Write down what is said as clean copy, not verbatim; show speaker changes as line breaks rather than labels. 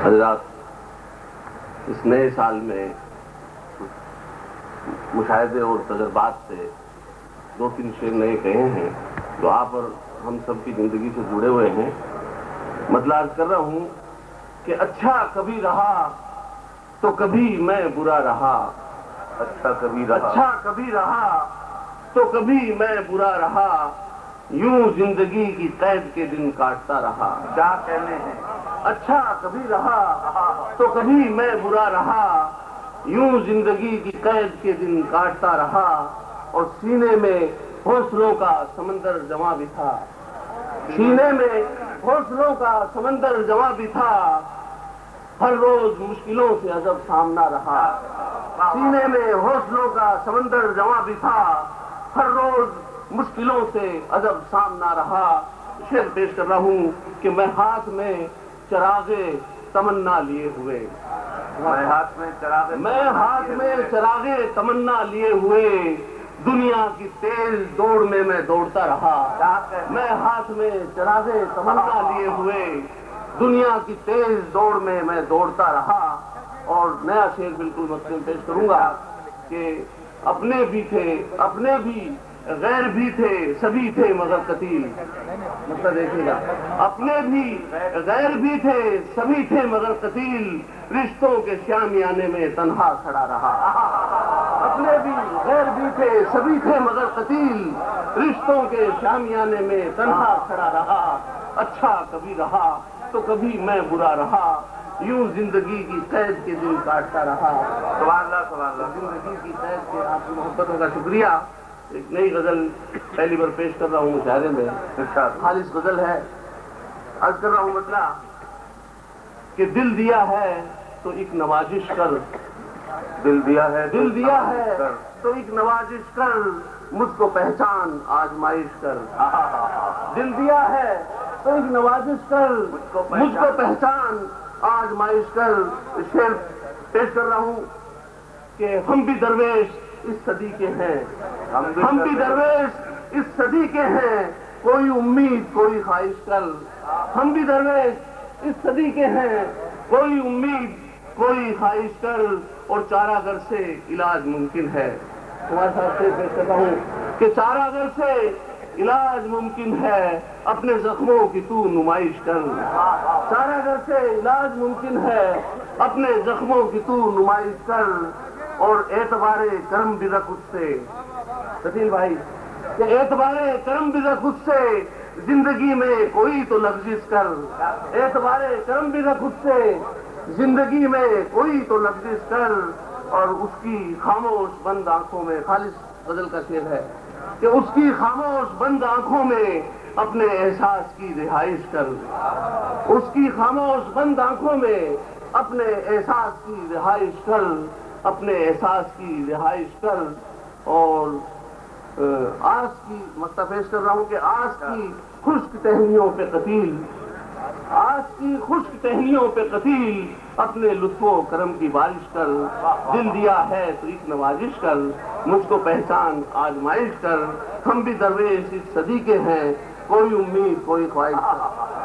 حضرات، اس نئے سال میں مشاہدے اور تجربات سے 2-3 شعر نئے کہے ہیں جو آپ اور ہم سب کی زندگی سے جڑے ہوئے ہیں۔ مطلب عرض کر رہا ہوں کہ اچھا کبھی رہا تو کبھی میں برا رہا، اچھا کبھی رہا تو کبھی میں برا رہا، یوں زندگی کی قید کے دن کاٹتا رہا۔
کیا کہنے ہیں؟
اچھا کبھی رہا تو کبھی میں برا رہا، یوں زندگی کی قید کے دن کاٹتا رہا، اور سینے میں حوصلوں کا سمندر جمع بھی تھا، سینے میں حوصلوں کا سمندر جمع بھی تھا، ہر روز مشکلوں سے عجب سامنا رہا۔ سینے میں حوصلوں کا سمندر جمع بھی تھا، ہر روز مشکلوں سے عجب سامنا رہا۔ شعر پیش کر رہا ہوں کہ میں ہاتھ میں چراغ تمنا لیے ہوئے،
میں ہاتھ میں
چراغ تمنا لیے ہوئے، دنیا کی تیز دوڑ میں دوڑتا رہا۔ میں ہاتھ میں چراغ تمنا لیے ہوئے، دنیا کی تیز دوڑ میں دوڑتا رہا۔ اور نیا شعر بالکل مختلف پیش کروں گا کہ اپنے بھی تھے، اپنے بھی غیر بھی تھے، سبھی تھے مگر قتیل۔ مطلب دیکھیے گا، اپنے بھی غیر بھی تھے، سبھی تھے مگر قتیل، رشتوں کے شامیانے میں تنہا کھڑا رہا۔ اپنے بھی غیر بھی تھے، سبھی تھے مگر قتیل، رشتوں کے شامیانے میں تنہا کھڑا رہا، اچھا کبھی رہا تو کبھی میں برا رہا، یوں زندگی کی قید کے دن کاٹتا رہا۔
سبحان اللہ، سبحان اللہ۔
زندگی کی قید کے آپ کی محبتوں کا شکریہ۔ ایک نئی غزل پہلی بار پیش کر رہا ہوں مشاعرے میں، خالص غزل ہے۔ عرض کر رہا ہوں مطلب کہ دل دیا ہے تو ایک نوازش کر،
دل دیا ہے
تو ایک نوازش کر، مجھ کو پہچان آزمائش کر۔ دل دیا ہے تو ایک نوازش کر، مجھ کو پہچان آزمائش کر۔ شعر پیش کر رہا ہوں کہ ہم بھی درویش اس صدی کے ہیں، ہم بھی درویش اس صدی کے ہیں، کوئی امید کوئی خواہش کر۔ ہم بھی درویش اس صدی کے ہیں، کوئی امید کوئی خواہش کر، اور چارہ گر سے علاج ممکن ہے۔ تمہارے ساتھ سے پیش کرتا ہوں کہ چارہ گر سے علاج ممکن ہے، اپنے زخموں کی تو نمائش کر۔ چارہ گر سے علاج ممکن ہے، اپنے زخموں کی تو نمائش کر، اور اعتبار کرم بھی رکھ اس سے، قتیل بھائی، کہ اعتبار کرم بھی رکھ اس سے، زندگی میں کوئی تو لغزش کر۔ اعتبار کرم بھی رکھ اس سے، زندگی میں کوئی تو لغزش کر، اور اس کی خاموش بند آنکھوں میں، خالص غزل کا شعر ہے کہ اس کی خاموش بند آنکھوں میں اپنے احساس کی رہائش کر۔ اس کی خاموش بند آنکھوں میں اپنے احساس کی رہائش کر، اپنے احساس کی رہائش کر۔ اور آس کی مطلب پیش کر رہا ہوں کہ آس کی خشک ٹہنیوں پہ قتیل، آس کی خشک ٹہنیوں پہ قتیل، اپنے لطف و کرم کی بارش کر۔ دل دیا ہے تو ایک نوازش کر، مجھ کو پہچان آزمائش کر، ہم بھی درویش اس صدی کے ہیں، کوئی امید کوئی خواہش کر۔